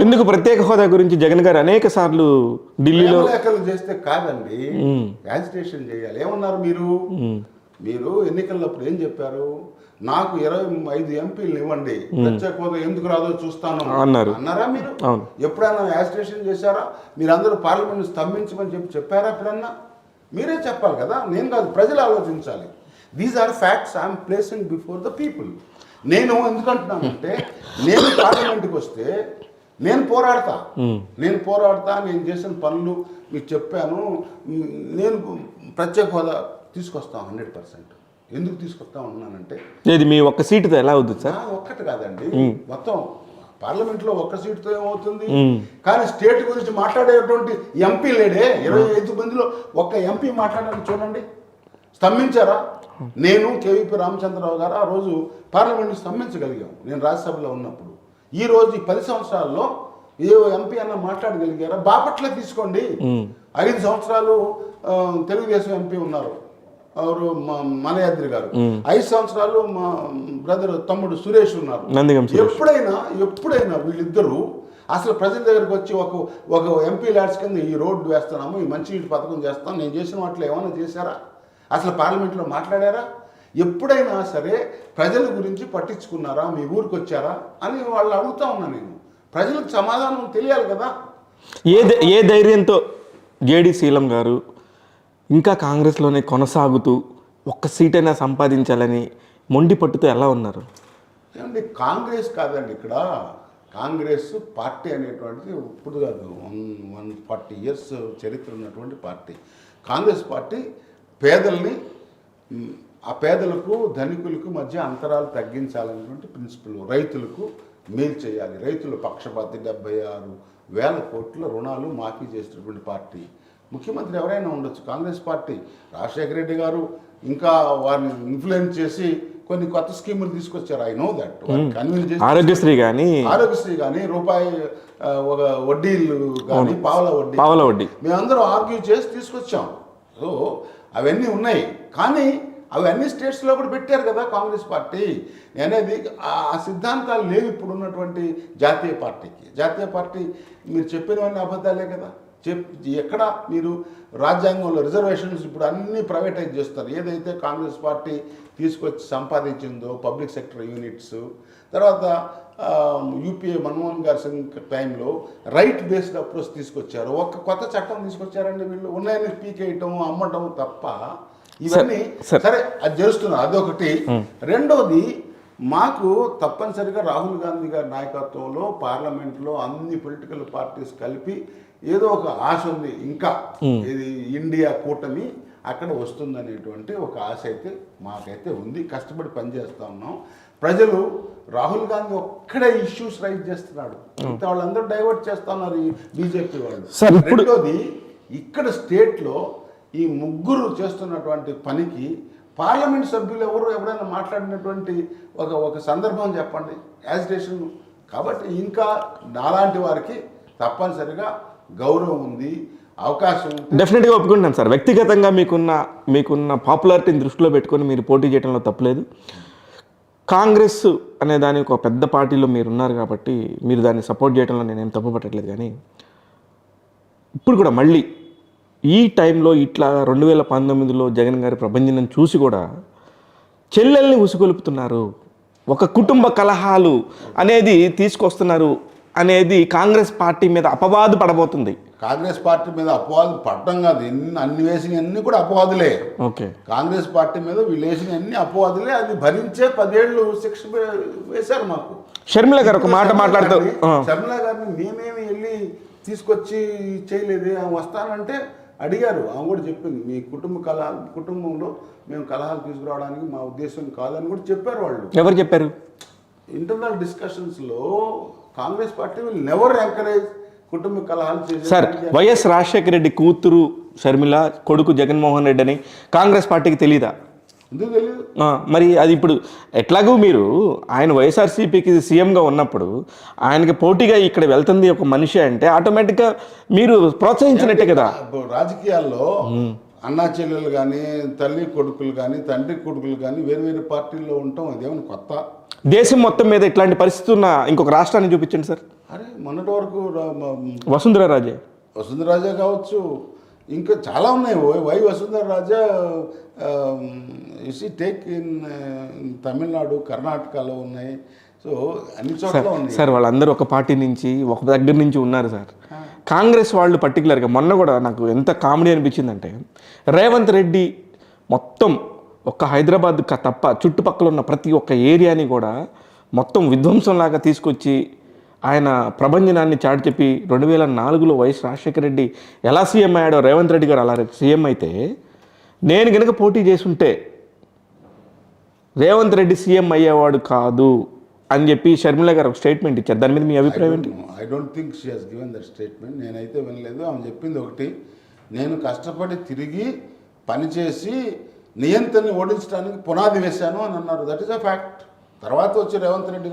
ఎందుకు ప్రత్యేక హోదా గురించి జగన్ గారు అనేక సార్లు ఢిల్లీలో లేఖలు చేస్తే కాదండి, యాజిటేషన్ చేయాలి. ఏమన్నారు మీరు ఎన్నికలప్పుడు ఏం చెప్పారు? నాకు 25 ఎంపీలు ఇవ్వండి, ప్రత్యేక హోదా ఎందుకు రాదో చూస్తాను అన్నారా? మీరు ఎప్పుడైనా యాజిటేషన్ చేశారా? మీరందరూ పార్లమెంట్ స్తంభించమని చెప్పారా ఎప్పుడన్నా? మీరే చెప్పాలి కదా, నేను కాదు, ప్రజలు ఆలోచించాలి. These are facts I'm placing before the people. నేను ఎందుకంటున్నానంటే, నేను పార్లమెంట్కి వస్తే నేను పోరాడతా, నేను చేసిన పనులు మీకు చెప్పాను. నేను ప్రత్యేక హోదా తీసుకొస్తాను 100%. ఎందుకు తీసుకొస్తా ఉన్నానంటే, ఇది మీ ఒక్క సీటుతో ఎలా అవుతుంది సార్? ఒక్కటి కాదండి, మొత్తం పార్లమెంట్లో ఒక్క సీటుతో ఏమవుతుంది? కానీ స్టేట్ గురించి మాట్లాడేటువంటి ఎంపీ లేడే. 25 మందిలో ఒక్క ఎంపీ మాట్లాడాలని చూడండి. స్తంభించారా? నేను కేవీపీ రామచంద్రరావు గారు ఆ రోజు పార్లమెంట్ని స్తంభించగలిగాం, నేను రాజ్యసభలో ఉన్నప్పుడు. ఈ రోజు ఈ 10 సంవత్సరాల్లో ఏ ఎంపీ అన్న మాట్లాడగలిగారా? బాపట్ల తీసుకోండి, 5 సంవత్సరాలు తెలుగుదేశం ఎంపీ ఉన్నారు, ఎవరు మనయాద్రి గారు. 5 సంవత్సరాలు మా బ్రదర్ తమ్ముడు సురేష్ ఉన్నారు. ఎప్పుడైనా వీళ్ళిద్దరూ అసలు ప్రజల దగ్గరికి వచ్చి ఒక ఎంపీ ల్యాడ్స్ కింద ఈ రోడ్డు వేస్తున్నాము, ఈ మంచినీటి పథకం చేస్తాం, నేను చేసిన వాటిలో ఏమైనా చేశారా? అసలు పార్లమెంట్లో మాట్లాడారా? ఎప్పుడైనా సరే ప్రజల గురించి పట్టించుకున్నారా? మీ ఊరికి వచ్చారా అని వాళ్ళు అడుగుతా ఉన్నా నేను. ప్రజలకు సమాధానం తెలియాలి కదా. ఏ ధైర్యంతో జేడి శీలం గారు ఇంకా కాంగ్రెస్లోనే కొనసాగుతూ ఒక్క సీటైనా సంపాదించాలని మొండి పట్టుతో ఎలా ఉన్నారు? ఏమండి, కాంగ్రెస్ కాదండి ఇక్కడ. కాంగ్రెస్ పార్టీ అనేటువంటిది ఇప్పుడు కాదు, 140 years చరిత్ర ఉన్నటువంటి పార్టీ. కాంగ్రెస్ పార్టీ పేదల్ని, ఆ పేదలకు ధనికులకు మధ్య అంతరాలు తగ్గించాలనేటువంటి ప్రిన్సిపల్. రైతులకు మేలు చేయాలి, రైతుల పక్షపాతి. 76,000 కోట్ల రుణాలు మాఫీ చేసినటువంటి పార్టీ. ముఖ్యమంత్రి ఎవరైనా ఉండొచ్చు, కాంగ్రెస్ పార్టీ. రాజశేఖర రెడ్డి గారు ఇంకా వారిని ఇన్ఫ్లుయెన్స్ చేసి కొన్ని కొత్త స్కీములు తీసుకొచ్చారు. I know that. కన్విన్స్ చేసి ఆరోగ్యశ్రీ కానీ రూపాయి ఒక వడ్డీలు కానీ పావల వడ్డీ మేమందరం ఆర్గ్యూ చేసి తీసుకొచ్చాం. సో అవన్నీ ఉన్నాయి, కానీ అవన్నీ స్టేట్స్లో కూడా పెట్టారు కదా కాంగ్రెస్ పార్టీ అనేది. ఆ సిద్ధాంతాలు లేవు ఇప్పుడు ఉన్నటువంటి జాతీయ పార్టీకి. జాతీయ పార్టీ మీరు చెప్పినవన్నీ అబద్ధాలే కదా. ఎక్కడ మీరు రాజ్యాంగంలో రిజర్వేషన్స్ ఇప్పుడు అన్నీ ప్రైవేటైజ్ చేస్తారు. ఏదైతే కాంగ్రెస్ పార్టీ తీసుకొచ్చి సంపాదించిందో పబ్లిక్ సెక్టర్ యూనిట్స్, తర్వాత యూపీఏ మన్మోహన్ గారి టైంలో రైట్ బేస్డ్ అప్రోచ్ తీసుకొచ్చారు. ఒక కొత్త చట్టం తీసుకొచ్చారండి వీళ్ళు. ఉన్నాయని పీకేయటం, అమ్మటం తప్ప ఇవన్నీ సరే అది చేస్తున్నారు. అదొకటి. రెండోది, మాకు తప్పనిసరిగా రాహుల్ గాంధీ గారి నాయకత్వంలో పార్లమెంట్లో అన్ని పొలిటికల్ పార్టీస్ కలిపి ఏదో ఒక ఆశ ఉంది. ఇంకా ఇది ఇండియా కూటమి అక్కడ వస్తుందనేటువంటి ఒక ఆశ అయితే మాకైతే ఉంది. కష్టపడి పనిచేస్తూ ఉన్నాం. ప్రజలు రాహుల్ గాంధీ ఒక్కడే ఇష్యూస్ రైజ్ చేస్తున్నాడు, మిగతా వాళ్ళందరూ డైవర్ట్ చేస్తా ఉన్నారు ఈ బీజేపీ వాళ్ళు. రెండోది, ఇక్కడ స్టేట్లో ఈ ముగ్గురు చేస్తున్నటువంటి పనికి పార్లమెంట్ సభ్యులు ఎవరైనా మాట్లాడినటువంటి ఒక సందర్భం చెప్పండి, యాజిటేషన్. కాబట్టి ఇంకా నాలాంటి వారికి తప్పనిసరిగా గౌరవం ఉంది, అవకాశం డెఫినెట్గా ఒప్పుకుంటాను సార్. వ్యక్తిగతంగా మీకున్న పాపులారిటీని దృష్టిలో పెట్టుకొని మీరు పోటీ చేయడంలో తప్పలేదు. కాంగ్రెస్ అనే దానికి ఒక పెద్ద పార్టీలో మీరు ఉన్నారు కాబట్టి మీరు దాన్ని సపోర్ట్ చేయడంలో నేనేం తప్పు పట్టట్లేదు. కానీ ఇప్పుడు కూడా మళ్ళీ ఈ టైంలో ఇట్లా 2019లో జగన్ గారి ప్రభంజనం చూసి కూడా చెల్లెల్ని ఉసుగొలుపుతున్నారు, ఒక కుటుంబ కలహాలు అనేది తీసుకొస్తున్నారు అనేది కాంగ్రెస్ పార్టీ మీద అపవాదు పడబోతుంది. కాంగ్రెస్ పార్టీ మీద అపవాదు పడటం కాదు, అన్ని వేసిన అన్ని కూడా అపవాదులే. ఓకే, కాంగ్రెస్ పార్టీ మీద వీళ్ళు వేసిన అన్ని అపవాదులే. అది భరించే 10 ఏళ్ళు శిక్ష వేశారు మాకు. షర్మిల గారు ఒక మాట మాట్లాడుతూ, షర్మిల గారిని మేమేమి వెళ్ళి తీసుకొచ్చి చేయలేదు, వస్తానంటే అడిగారు. ఆమె కూడా చెప్పింది, మీ కుటుంబంలో మేము కలహాలు తీసుకురావడానికి మా ఉద్దేశం కాదని కూడా చెప్పారు వాళ్ళు. ఎవరు చెప్పారు? ఇంటర్నల్ డిస్కషన్స్లో Congress party will never encourage కుటుంబ కలహాలు చేసి. సార్, వైఎస్ రాజశేఖర రెడ్డి కూతురు షర్మిల, కొడుకు జగన్మోహన్ రెడ్డి అని కాంగ్రెస్ పార్టీకి తెలీదా? ఎందుకు తెలియదు? మరి అది ఇప్పుడు ఎట్లాగూ మీరు ఆయన వైఎస్ఆర్సీపీకి సీఎంగా ఉన్నప్పుడు ఆయనకి పోటీగా ఇక్కడ వెళ్తుంది ఒక మనిషి అంటే ఆటోమేటిక్గా మీరు ప్రోత్సహించినట్టే కదా. రాజకీయాల్లో అన్నా చెల్లెలు కానీ, తల్లి కొడుకులు కానీ, తండ్రి కొడుకులు కానీ వేరు పార్టీల్లో ఉండటం అదేమన్నా కొత్త? దేశం మొత్తం మీద ఇట్లాంటి పరిస్థితి ఉన్న ఇంకొక రాష్ట్రాన్ని చూపించండి సార్. అరే మొన్నటి వరకు వసుంధర రాజే వసుంధరాజా కావచ్చు, ఇంకా చాలా ఉన్నాయి. Why Vasundhara Raja take in Tamil, కర్ణాటకలో ఉన్నాయి. సో అన్ని చోట్ల ఉన్నాయి. సార్ వాళ్ళందరూ ఒక పార్టీ నుంచి ఒక దగ్గర నుంచి ఉన్నారు సార్. కాంగ్రెస్ వాళ్ళు పర్టికులర్గా మొన్న కూడా నాకు ఎంత కామెడీ అనిపించిందంటే, రేవంత్ రెడ్డి మొత్తం ఒక్క హైదరాబాద్ తప్ప చుట్టుపక్కల ఉన్న ప్రతి ఒక్క ఏరియాని కూడా మొత్తం విధ్వంసంలాగా తీసుకొచ్చి ఆయన ప్రభంజనాన్ని చాటి చెప్పి 2004లో వైఎస్ రాజశేఖర రెడ్డి ఎలా సీఎం అయ్యాడో రేవంత్ రెడ్డి గారు అలా సీఎం అయితే, నేను కనుక పోటీ చేసుంటే రేవంత్ రెడ్డి సీఎం అయ్యేవాడు కాదు అని చెప్పి షర్మిల గారు ఒక స్టేట్మెంట్ ఇచ్చారు. దాని మీద మీ అభిప్రాయం ఏంటి? I don't think she has given that statement. నేనైతే వినలేదు. ఆమె చెప్పింది ఒకటి, నేను కష్టపడి తిరిగి పనిచేసి నియంత్రణని ఓడించడానికి పునాది వేశాను అని అన్నారు. That is a fact. తర్వాత వచ్చి రేవంత్ రెడ్డి